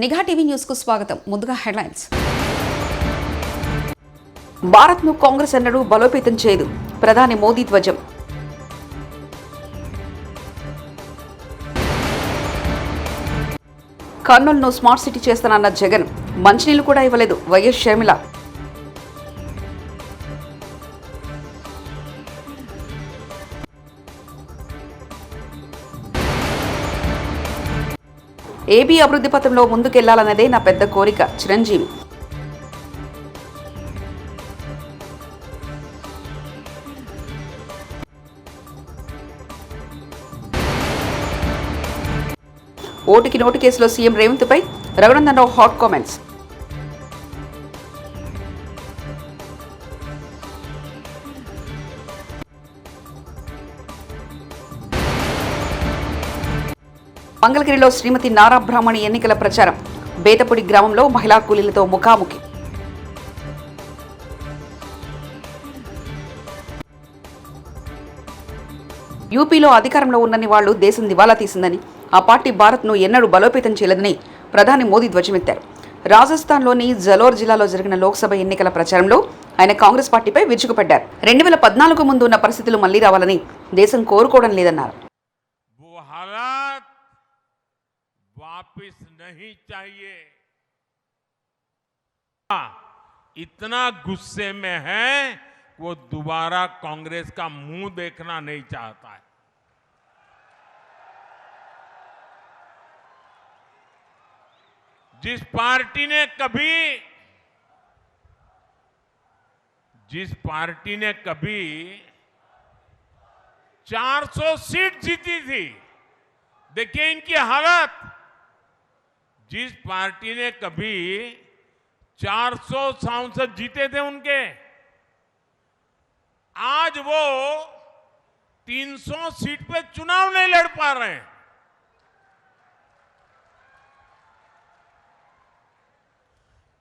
నిఘా TV news కు స్వాగతం. ముందుగా హెడ్లైన్స్. భారత్ ను కాంగ్రెస్ ఎన్నడూ బలోపేతం చేయదు, ప్రధాని మోదీ ధ్వజం. కర్నూలును స్మార్ట్ సిటీ చేస్తానన్న జగన్, మంచినీళ్లు కూడా ఇవ్వలేదు వైఎస్ షర్మిల. ఏపీ అభివృద్ధి పథంలో ముందుకెళ్లాలన్నదే నా పెద్ద కోరిక చిరంజీవి. ఓటుకి నోటు కేసులో సీఎం రేవంత్ పై రఘునందన్ రావు హాట్ కామెంట్స్. మంగళగిరిలో శ్రీమతి నారా బ్రాహ్మణి ఎన్నికల ప్రచారం. బేతపూడి గ్రామంలో మహిళా కూలీలతో ముఖాముఖి. యూపీలో అధికారంలో ఉన్నన్ని వాళ్లు దేశం దివాలా తీసిందని, ఆ పార్టీ భారత్ను ఎన్నడూ బలోపేతం చేయలేదని ప్రధాని మోదీ ధ్వజమెత్తారు. రాజస్థాన్లోని జలోర్ జిల్లాలో జరిగిన లోక్సభ ఎన్నికల ప్రచారంలో ఆయన కాంగ్రెస్ పార్టీపై విరుచుకుపడ్డారు. 2014 ముందు ఉన్న పరిస్థితులు మళ్లీ రావాలని దేశం కోరుకోవడం లేదన్నారు. वापिस नहीं चाहिए. इतना गुस्से में है वो दोबारा कांग्रेस का मुंह देखना नहीं चाहता है. जिस पार्टी ने कभी 400 सीट जीती थी, देखिए इनकी हालत. जिस पार्टी ने कभी 400 सांसद जीते थे उनके, आज वो 300 सीट पे चुनाव नहीं लड़ पा रहे हैं.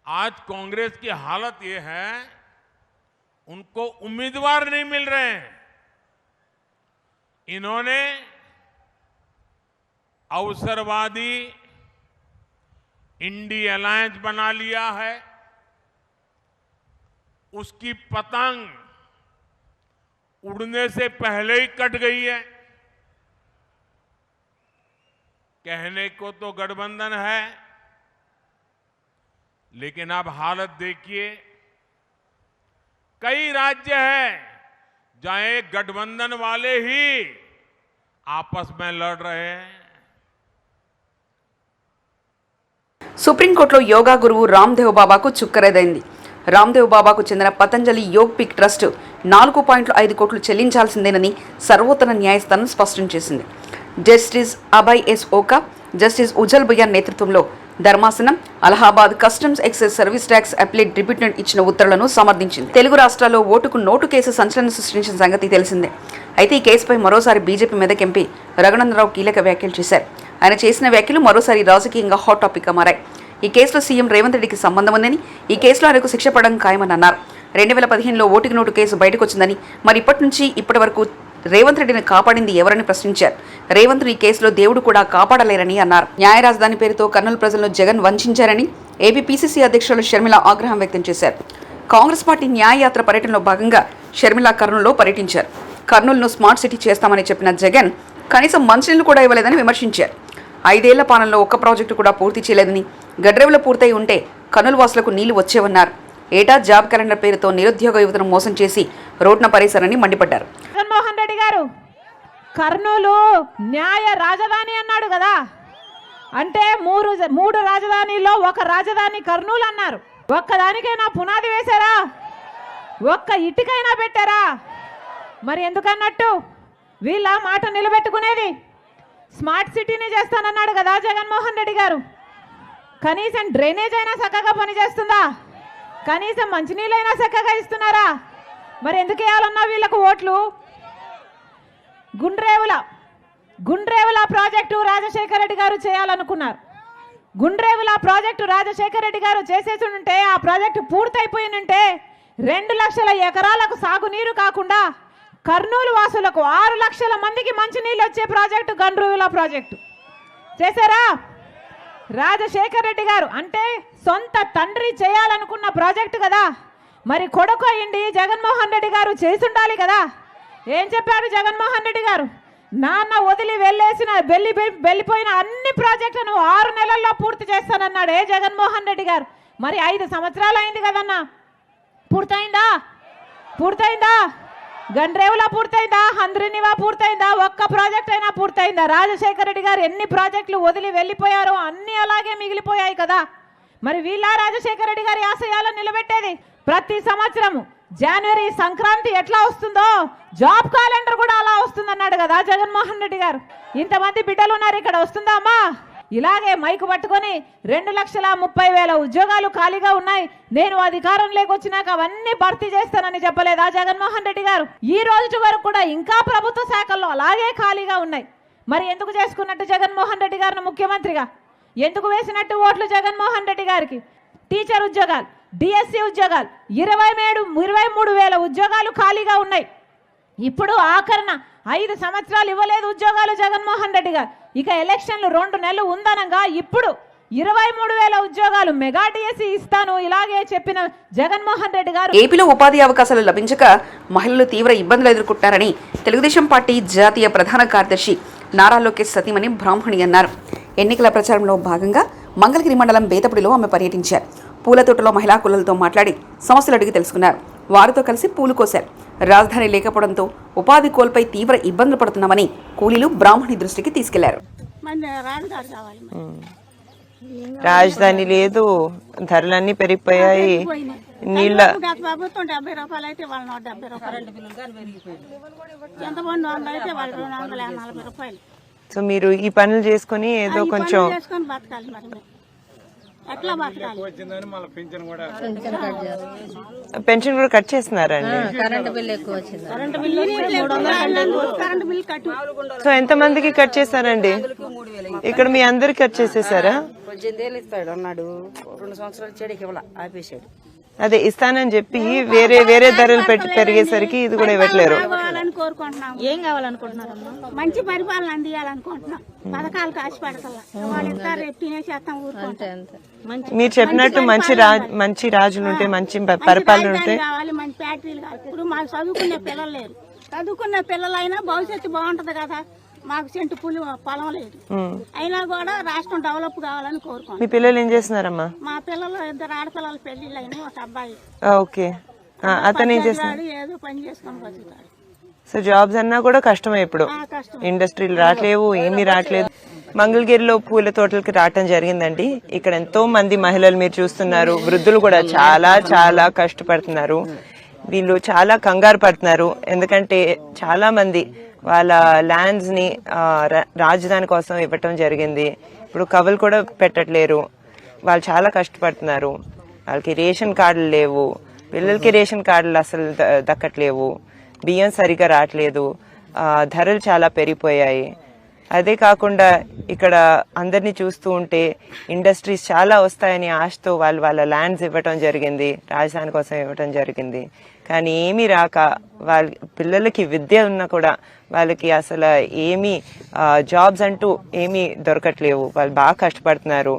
आज कांग्रेस की हालत ये है, उनको उम्मीदवार नहीं मिल रहे हैं. इन्होंने अवसरवादी इंडी अलायंस बना लिया है. उसकी पतंग उड़ने से पहले ही कट गई है. कहने को तो गठबंधन है, लेकिन अब हालत देखिए. कई राज्य हैं जहां एक गठबंधन वाले ही आपस में लड़ रहे हैं. సుప్రీంకోర్టులో యోగా గురువు రామ్దేవ్ బాబాకు చుక్కరేదైంది. రామ్దేవ్ బాబాకు చెందిన పతంజలి యోగ్ పిక్ ట్రస్ట్ 4.5 కోట్లు చెల్లించాల్సిందేనని సర్వోన్నత న్యాయస్థానం స్పష్టం చేసింది. Justice Abhay S Oka, justice Ujjal Bhuyan నేతృత్వంలో ధర్మాసనం Allahabad customs excise service tax applied tribunal ఇచ్చిన ఉత్తర్వులను సమర్థించింది. తెలుగు రాష్ట్రాల్లో ఓటుకు నోటు కేసు సంచలనం సృష్టించిన సంగతి తెలిసిందే. అయితే ఈ కేసుపై మరోసారి బీజేపీ మెదక్ ఎంపీ రఘునందన్ రావు కీలక వ్యాఖ్యలు చేశారు. ఆయన చేసిన వ్యాఖ్యలు మరోసారి రాజకీయంగా హాట్ టాపిక్గా మారాయి. ఈ కేసులో సీఎం రేవంత్ రెడ్డికి సంబంధం ఉందని, ఈ కేసులో ఆయనకు శిక్ష పడడం ఖాయమని అన్నారు. 2015లో ఓటుకి నోటు కేసు బయటకు వచ్చిందని, మరి ఇప్పటి నుంచి ఇప్పటి వరకు రేవంత్ రెడ్డిని కాపాడింది ఎవరని ప్రశ్నించారు. రేవంత్ ఈ కేసులో దేవుడు కూడా కాపాడలేరని అన్నారు. న్యాయ రాజధాని పేరుతో కర్నూలు ప్రజలను జగన్ వంచారని ఏపీ పీసీసీ అధ్యక్షులు షర్మిల ఆగ్రహం వ్యక్తం చేశారు. కాంగ్రెస్ పార్టీ న్యాయయాత్ర పర్యటనలో భాగంగా షర్మిల కర్నూలులో పర్యటించారు. కర్నూలును స్మార్ట్ సిటీ చేస్తామని చెప్పిన జగన్ కనీసం మంచినీళ్లు కూడా ఇవ్వలేదని విమర్శించారు. 5 ఏళ్ల పాలనలో ఒక్క ప్రాజెక్టు కూడా పూర్తి చేయలేదని, గడ్రేవులో పూర్తయి ఉంటే కర్నూలు వాసులకు నీళ్లు వచ్చేవన్నారు. ఏటా జాబ్ క్యాలెండర్ పేరుతో నిరుద్యోగ యువతను మోసం చేసి రోడ్న పరేశారని మండిపడ్డారు. జగన్మోహన్ రెడ్డి గారు కర్నూలు న్యాయ రాజధాని అన్నాడు కదా, అంటే మూడు రాజధానిలో ఒక రాజధాని కర్నూలు అన్నారు. ఒక్కదానికైనా పునాది వేశారా? ఒక్క ఇటుకైనా పెట్టారా? మరి ఎందుకన్నట్టు వీళ్ళ మాట నిలబెట్టుకునేది? స్మార్ట్ సిటీని చేస్తానన్నాడు కదా జగన్మోహన్ రెడ్డి గారు. కనీసం డ్రైనేజ్ అయినా చక్కగా పనిచేస్తుందా? కనీసం మంచినీళ్ళైనా చక్కగా ఇస్తున్నారా? మరి ఎందుకు వేయాలన్నా వీళ్ళకు ఓట్లు? గుండ్రేవుల ప్రాజెక్టు రాజశేఖర రెడ్డి గారు చేయాలనుకున్నారు. గుండ్రేవుల ప్రాజెక్టు రాజశేఖర రెడ్డి గారు చేసేసి ఉంటే, ఆ ప్రాజెక్టు పూర్తయిపోయినంటే 2 లక్షల ఎకరాలకు సాగునీరు కాకుండా కర్నూలు వాసులకు 6 లక్షల మందికి మంచినీళ్ళు వచ్చే ప్రాజెక్టు గండ్రువుల ప్రాజెక్టు చేశారా? రాజశేఖర్ రెడ్డి గారు అంటే సొంత తండ్రి చేయాలనుకున్న ప్రాజెక్టు కదా, మరి కొడుకు అయ్యింది జగన్మోహన్ రెడ్డి గారు చేసుండాలి కదా. ఏం చెప్పారు జగన్మోహన్ రెడ్డి గారు? నాన్న వదిలి వెళ్ళిపోయిన అన్ని ప్రాజెక్టులను 6 నెలల్లో పూర్తి చేస్తానన్నాడు జగన్మోహన్ రెడ్డి గారు. మరి 5 సంవత్సరాలు అయింది కదన్నా, పూర్తయిందా? గండ్రేవులా పూర్తయిందా? హంద్రినివా పూర్తయిందా? ఒక్క ప్రాజెక్ట్ అయినా పూర్తయిందా? రాజశేఖర రెడ్డి గారు ఎన్ని ప్రాజెక్టులు వదిలి వెళ్ళిపోయారో అన్ని అలాగే మిగిలిపోయాయి కదా. మరి వీళ్ళ రాజశేఖర రెడ్డి గారి ఆశయాలను నిలబెట్టేది? ప్రతి సంవత్సరము జనవరి సంక్రాంతి ఎట్లా వస్తుందో జాబ్ క్యాలెండర్ కూడా అలా వస్తుందన్నాడు కదా జగన్మోహన్ రెడ్డి గారు. ఇంతమంది బిడ్డలు ఉన్నారు ఇక్కడ, వస్తుందా అమ్మా? ఇలాగే మైకు పట్టుకొని 2,30,000 ఉద్యోగాలు ఖాళీగా ఉన్నాయి, నేను అధికారంలోకి వచ్చినాక అవన్నీ భర్తీ చేస్తానని చెప్పలేదా జగన్మోహన్ రెడ్డి గారు? ఈ రోజు వరకు కూడా ఇంకా ప్రభుత్వ శాఖల్లో అలాగే ఖాళీగా ఉన్నాయి. మరి ఎందుకు చేసుకున్నట్టు జగన్మోహన్ రెడ్డి గారిని ముఖ్యమంత్రిగా? ఎందుకు వేసినట్టు ఓట్లు జగన్మోహన్ రెడ్డి గారికి? టీచర్ ఉద్యోగాలు, డిఎస్సి ఉద్యోగాలు 23,000 ఉద్యోగాలు ఖాళీగా ఉన్నాయి. ఇప్పుడు ఆఖరణ 5 సంవత్సరాలు ఇవ్వలేదు ఉద్యోగాలు జగన్మోహన్ రెడ్డి గారు. ఇక ఎలక్షన్లు 2 నెలలు ఉందనగా ఇప్పుడు 23,000 ఉద్యోగాలు మెగా డిఎస్సి ఇస్తాను ఇలాగే చెప్పిన జగన్మోహన్ రెడ్డి గారు. ఏపీలో ఉపాధి అవకాశాలు లభించక మహిళలు తీవ్ర ఇబ్బందులు ఎదుర్కొంటారని తెలుగుదేశం పార్టీ జాతీయ ప్రధాన కార్యదర్శి నారా లోకేష్ సతీమణి బ్రాహ్మణి అన్నారు. ఎన్నికల ప్రచారంలో భాగంగా మంగళగిరి మండలం బేతపుడిలో ఆమె పర్యటించారు. పూల తోటలో మహిళా కులలతో మాట్లాడి సమస్యలు అడిగి తెలుసుకున్నారు. వారితో కలిసి పూలు కోశారు. రాజధాని లేకపోవడంతో ఉపాధి కోల్పై తీవ్ర ఇబ్బందులు పడుతున్నామని కూలీలు బ్రాహ్మణి దృష్టికి తీసుకెళ్లారు. రాజధాని లేదు, ధరలన్నీ పెరిగిపోయాయి. నీళ్ళ ప్రభుత్వం 70 రూపాయలు అయితే వాళ్ళు 170 రూపాయలు, ఎంతమంది 100 అయితే వాళ్ళు 240 రూపాయలు. సో మీరు ఈ పనులు చేసుకుని ఏదో కొంచెం బతకాలి. మరి ఎట్లా బతకాలి? పెన్షన్ కూడా కట్ చేస్తున్నారండి. కరెంటు బిల్లు కట్టు. సో ఎంత మందికి కట్ చేశారండి? ఇక్కడ మీ అందరికి కట్ చేసేసారా? 18 ఏళ్ళు ఇస్తాడు అన్నాడు, 2 సంవత్సరాలు చెడికి ఇవ్వాల ఆపేసాడు. అదే ఇస్తానని చెప్పి వేరే ధరలు పెట్టి పెరిగేసరికి ఇది కూడా ఇవ్వట్లేరు. ఏం కావాలనుకుంటున్నారమ్మా? మంచి పరిపాలన అందియాలనుకుంటున్నాం. పథకాలు కాసి పెడతల్లా వాళ్ళు ఇస్తారు, రేపు తినేసేస్తాం ఊరుకుంటాం. మీరు చెప్పినట్టు మంచి రాజులు ఉంటే, మంచి పరిపాలన ఉంటే కావాలి, మంచి ఫ్యాక్టరీలు కావాలి. ఇప్పుడు మాకు చదువుకునే పిల్లలు లేరు. చదువుకున్న పిల్లలైనా భవిష్యత్తు బాగుంటది కదా. మాకు సెంటు పొలం లేదు, అయినా కూడా రాష్ట్రం డెవలప్ కావాలని కోరుకోండి. మీ పిల్లలు ఏం చేస్తున్నారమ్మా? మా పిల్లలు 2 ఆడపిల్లల పెళ్లిళ్ళు అయినాయి, ఒక అబ్బాయి. ఓకే, అతను ఏం చేస్తున్నాడు? ఏదో పని చేసుకొని బతుకుతాడు. సో జాబ్స్ అన్నా కూడా కష్టమే ఇప్పుడు. ఇండస్ట్రీలు రావట్లేవు, ఏమీ రావట్లేదు. మంగళగిరిలో పూల తోటలకి రావటం జరిగిందండి. ఇక్కడ ఎంతో మంది మహిళలు మీరు చూస్తున్నారు, వృద్ధులు కూడా చాలా కష్టపడుతున్నారు. వీళ్ళు చాలా కంగారు పడుతున్నారు, ఎందుకంటే చాలా మంది వాళ్ళ ల్యాండ్స్ ని రాజధాని కోసం ఇవ్వటం జరిగింది. ఇప్పుడు కవులు కూడా పెట్టట్లేరు. వాళ్ళు చాలా కష్టపడుతున్నారు. వాళ్ళకి రేషన్ కార్డులు లేవు, పిల్లలకి రేషన్ కార్డులు అసలు దక్కట్లేవు, బియ్యం సరిగా రావట్లేదు, ధరలు చాలా పెరిగిపోయాయి. అదే కాకుండా ఇక్కడ అందరినీ చూస్తూ ఉంటే ఇండస్ట్రీస్ చాలా వస్తాయని ఆశతో వాళ్ళ ల్యాండ్స్ ఇవ్వటం జరిగింది, రాజధాని కోసం ఇవ్వటం జరిగింది. కానీ ఏమీ రాక వాళ్ళ పిల్లలకి విద్య ఉన్నా కూడా వాళ్ళకి అసలు ఏమీ జాబ్స్ అంటూ ఏమీ దొరకట్లేవు. వాళ్ళు బాగా కష్టపడుతున్నారు.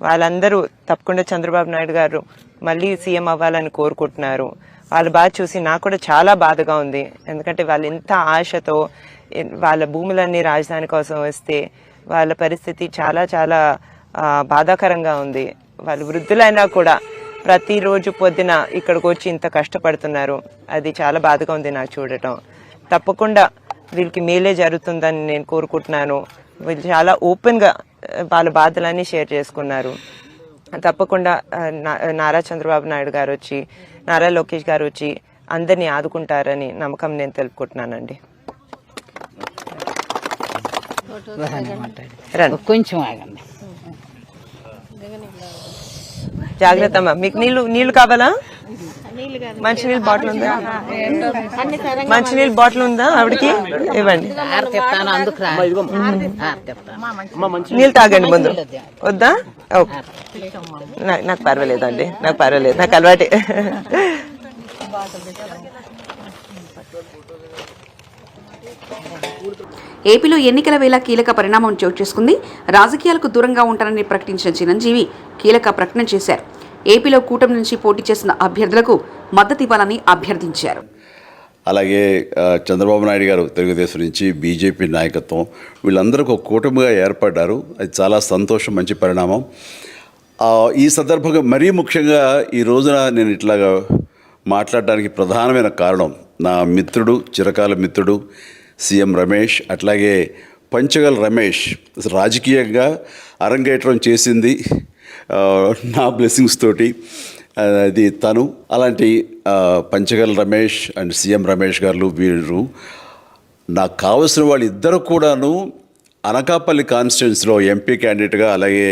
వాళ్ళందరూ తప్పకుండా చంద్రబాబు నాయుడు గారు మళ్ళీ సీఎం అవ్వాలని కోరుకుంటున్నారు. వాళ్ళు బాగా చూసి నాకు కూడా చాలా బాధగా ఉంది, ఎందుకంటే వాళ్ళు ఎంత ఆశతో వాళ్ళ భూములన్నీ రాజధాని కోసం వస్తే వాళ్ళ పరిస్థితి చాలా బాధాకరంగా ఉంది. వాళ్ళు వృద్ధులైనా కూడా ప్రతిరోజు పొద్దున ఇక్కడికి వచ్చి ఇంత కష్టపడుతున్నారు. అది చాలా బాధగా ఉంది నాకు చూడటం. తప్పకుండా వీళ్ళకి మేలే జరుగుతుందని నేను కోరుకుంటున్నాను. వీళ్ళు చాలా ఓపెన్గా వాళ్ళ బాధలన్నీ షేర్ చేసుకున్నారు. తప్పకుండా నారా చంద్రబాబు నాయుడు గారు వచ్చి, నారా లోకేష్ గారు వచ్చి అందరినీ ఆదుకుంటారని నమ్మకం నేను తెలుపుకుంటున్నానండి. కొంచెం ఆగండి, జాగ్రత్త అమ్మా. మీకు నీళ్లు కావాలా? మంచినీళ్ళ బాటిల్ ఉందా? మంచినీళ్ళ బాటిల్ ఉందా? ఆవిడకి ఇవ్వండి. నీళ్ళు తాగండి ముందు. వద్దా? ఓకే, నాకు పర్వాలేదండి, నాకు పర్వాలేదు, నాకు అలవాటే. ఏపీలో ఎన్నికల వేళ కీలక పరిణామం చోటు చేసుకుంది. రాజకీయాలకు దూరంగా ఉంటానని ప్రకటించిన చిరంజీవి కీలక ప్రకటన చేశారు. ఏపీలో కూటమి నుంచి పోటీ చేసిన అభ్యర్థులకు మద్దతు ఇవ్వాలని అభ్యర్థించారు. అలాగే చంద్రబాబు నాయుడు గారు తెలుగుదేశం నుంచి బీజేపీ నాయకత్వం వీళ్ళందరూ ఒక కూటమిగా ఏర్పడ్డారు. అది చాలా సంతోషం, మంచి పరిణామం. ఈ సందర్భంగా మరీ ముఖ్యంగా ఈ రోజున నేను ఇట్లాగా మాట్లాడడానికి ప్రధానమైన కారణం నా మిత్రుడు, చిరకాల మిత్రుడు సీఎం రమేష్, అట్లాగే పంచగల్ రమేష్ రాజకీయంగా అరంగేట్రం చేసింది నా బ్లెస్సింగ్స్ తోటి. అది తను. అలాంటి పంచగల్ రమేష్ అండ్ సీఎం రమేష్ గారు వీరు నాకు కావలసిన వాళ్ళు ఇద్దరు కూడాను అనకాపల్లి కాన్స్టిట్యున్సీలో ఎంపీ క్యాండిడేట్గా, అలాగే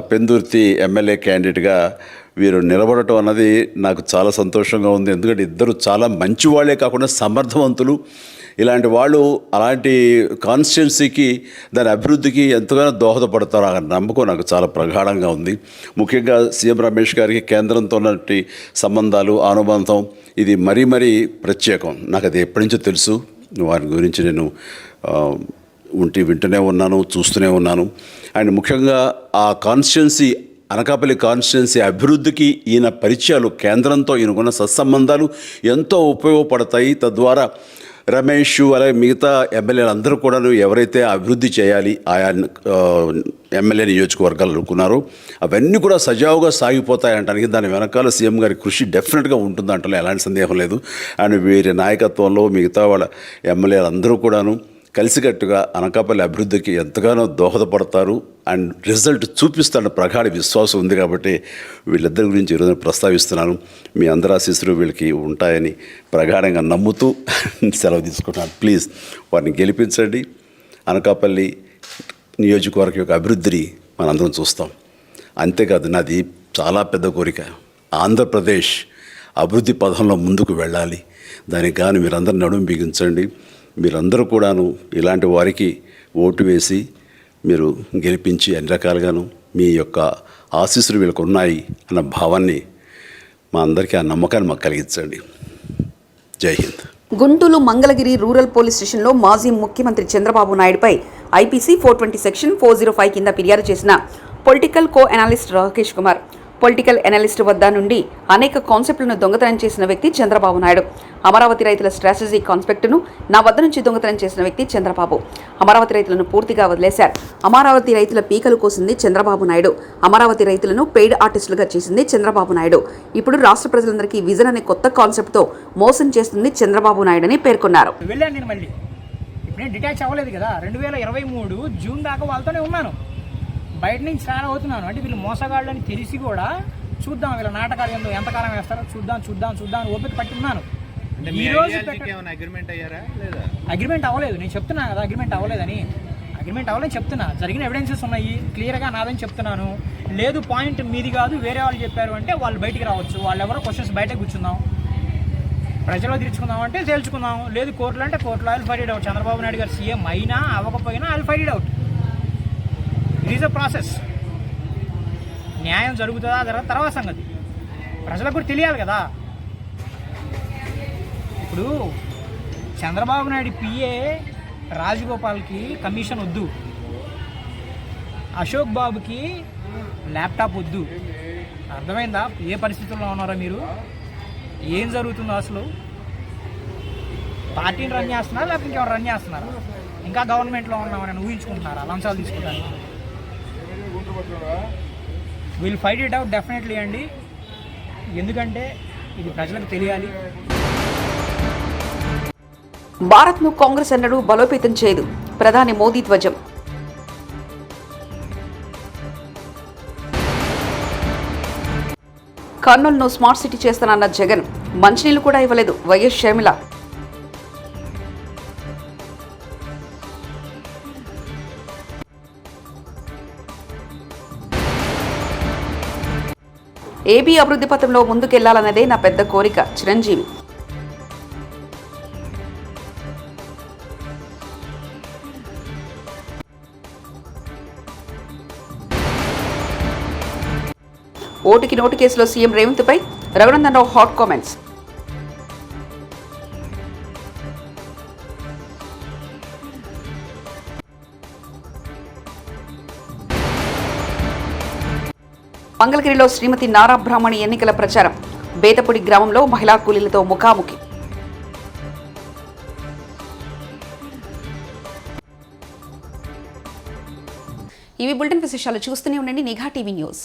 పెందుర్తి ఎమ్మెల్యే క్యాండిడేట్గా వీరు నిలబడటం అన్నది నాకు చాలా సంతోషంగా ఉంది. ఎందుకంటే ఇద్దరు చాలా మంచి వాళ్ళే కాకుండా సమర్థవంతులు. ఇలాంటి వాళ్ళు అలాంటి కాన్స్టిట్యున్సీకి, దాని అభివృద్ధికి ఎంతగానో దోహదపడతారు అనే నమ్మకం నాకు చాలా ప్రగాఢంగా ఉంది. ముఖ్యంగా సీఎం రమేష్ గారికి కేంద్రంతో ఉన్నటువంటి సంబంధాలు, అనుబంధం ఇది మరీ మరీ ప్రత్యేకం. నాకు అది ఎప్పటి నుంచో తెలుసు. వారి గురించి నేను వింటూనే ఉన్నాను, చూస్తూనే ఉన్నాను. అండ్ ముఖ్యంగా ఆ కాన్స్టిట్యున్సీ, అనకాపల్లి కాన్స్టిట్యున్సీ అభివృద్ధికి ఈయన పరిచయాలు, కేంద్రంతో ఈయనకున్న సత్సంబంధాలు ఎంతో ఉపయోగపడతాయి. తద్వారా రమేష్ అలాగే మిగతా ఎమ్మెల్యేలు అందరూ కూడా ఎవరైతే అభివృద్ధి చేయాలి ఆయా ఎమ్మెల్యే నియోజకవర్గాలు అనుకున్నారో అవన్నీ కూడా సజావుగా సాగిపోతాయంటానికి దాని వెనకాల సీఎం గారి కృషి డెఫినెట్గా ఉంటుందంటే ఎలాంటి సందేహం లేదు. అండ్ వీరి నాయకత్వంలో మిగతా వాళ్ళ ఎమ్మెల్యేలు అందరూ కూడాను కలిసికట్టుగా అనకాపల్లి అభివృద్ధికి ఎంతగానో దోహదపడతారు అండ్ రిజల్ట్ చూపిస్తాడన్న ప్రగాఢ విశ్వాసం ఉంది. కాబట్టి వీళ్ళిద్దరి గురించి ఈరోజు ప్రస్తావిస్తున్నాను. మీ అందరి ఆశీస్సులు వీళ్ళకి ఉంటాయని ప్రగాఢంగా నమ్ముతూ సెలవు తీసుకుంటున్నాను. ప్లీజ్ వారిని గెలిపించండి. అనకాపల్లి నియోజకవర్గం యొక్క అభివృద్ధిని మనందరం చూస్తాం. అంతేకాదు, నాది చాలా పెద్ద కోరిక, ఆంధ్రప్రదేశ్ అభివృద్ధి పథంలో ముందుకు వెళ్ళాలి. దానికి కానీ మీరందరూ నడుము బిగించండి. మీరందరూ కూడాను ఇలాంటి వారికి ఓటు వేసి మీరు గెలిపించి అన్ని రకాలుగాను మీ యొక్క ఆశీస్సులు వీళ్ళకు ఉన్నాయి అన్న భావాన్ని మా అందరికీ, ఆ నమ్మకాన్ని మాకు కలిగించండి. జై హింద్. గుంటూరు మంగళగిరి రూరల్ పోలీస్ స్టేషన్లో మాజీ ముఖ్యమంత్రి చంద్రబాబు నాయుడుపై ఐపీసీ 420 సెక్షన్ 405 కింద ఫిర్యాదు చేసిన political co analyst Rakesh Kumar. Political analyst వద్ద నుండి అనేక కాన్సెప్ట్లను దొంగతనం చేసిన వ్యక్తి చంద్రబాబు నాయుడు. అమరావతి రైతుల స్ట్రాటజీ కాన్సెప్ట్ను నా వద్ద నుంచి దొంగతనం చేసిన వ్యక్తి చంద్రబాబు. అమరావతి రైతులను పూర్తిగా వదిలేశారు. అమరావతి రైతుల పీకలు కోసింది చంద్రబాబు నాయుడు. అమరావతి రైతులను పెయిడ్ ఆర్టిస్టులుగా చేసింది చంద్రబాబు నాయుడు. ఇప్పుడు రాష్ట్ర ప్రజలందరికీ విజన్ అనే కొత్త కాన్సెప్ట్తో మోసం చేస్తుంది చంద్రబాబు నాయుడు అని పేర్కొన్నారు. డిటాచ్ అవ్వలేదు కదా, 2023 జూన్ దాకా వాళ్ళతోనే ఉన్నాను. బయట నుంచి స్నానం అవుతున్నాను. అంటే వీళ్ళు మోసగాళ్ళని తెలిసి కూడా చూద్దాం, వీళ్ళ నాటకాలు ఏందో ఎంతకాలం వేస్తారో చూద్దాం ఓపిక పట్టున్నాను. అగ్రిమెంట్ అవ్వలేదు. నేను చెప్తున్నా కదా అగ్రిమెంట్ అవ్వలేదని. అగ్రిమెంట్ అవ్వలేని చెప్తున్నా. జరిగిన ఎవిడెన్సెస్ ఉన్నాయి, క్లియర్గా నాదని చెప్తున్నాను. లేదు పాయింట్ మీది కాదు వేరే వాళ్ళు చెప్పారు అంటే వాళ్ళు బయటికి రావచ్చు. వాళ్ళు ఎవరో క్వశ్చన్స్ బయట కూర్చుందాం, ప్రజల్లో తీర్చుకుందాం అంటే తేల్చుకుందాం. లేదు కోర్టులు అంటే కోర్టులో I'll fight out. Chandrababu Naidu గారు సీఎం అయినా అవ్వకపోయినా I'll fight out. It is a process. న్యాయం జరుగుతుందా తర్వాత సంగతి ప్రజలకు కూడా తెలియాలి కదా. ఇప్పుడు చంద్రబాబు నాయుడు పిఏ రాజగోపాల్కి కమిషన్ వద్దు, అశోక్ బాబుకి ల్యాప్టాప్ వద్దు. అర్థమైందా ఏ పరిస్థితుల్లో ఉన్నారో మీరు? ఏం జరుగుతుందో అసలు? పార్టీని రన్ చేస్తున్నారా లేకపోతే ఇంకెవరు రన్ చేస్తున్నారా? ఇంకా గవర్నమెంట్లో ఉన్నామని ఊహించుకుంటున్నారా లంచాలు తీసుకుంటారు? Will fight it out definitely అండి. ఎందుకంటే ఇది ప్రజలకు తెలియాలి. భారత్ను కాంగ్రెస్ ఎన్నడూ బలోపేతం చేయదు, ప్రధాని మోదీ ధ్వజం. కర్నూలును స్మార్ట్ సిటీ చేస్తానన్న జగన్ మంచినీళ్లు కూడా ఇవ్వలేదు. వైఎస్ షర్మిల. ఏపీ అభివృద్ధి పథంలో ముందుకెళ్లాలన్నదే నా పెద్ద కోరిక. చిరంజీవి. ఓటుకి నోటు కేసులో CM రేవంత్పై Raghunandan Rao hot comments. మంగళగిరిలో శ్రీమతి నారా బ్రాహ్మణి ఎన్నికల ప్రచారం. బేతపూడి గ్రామంలో మహిళా కూలీలతో ముఖాముఖి. ఇవి బులెటిన్ విశేషాలు. చూస్తూనే ఉండండి నిఘా టీవీ న్యూస్.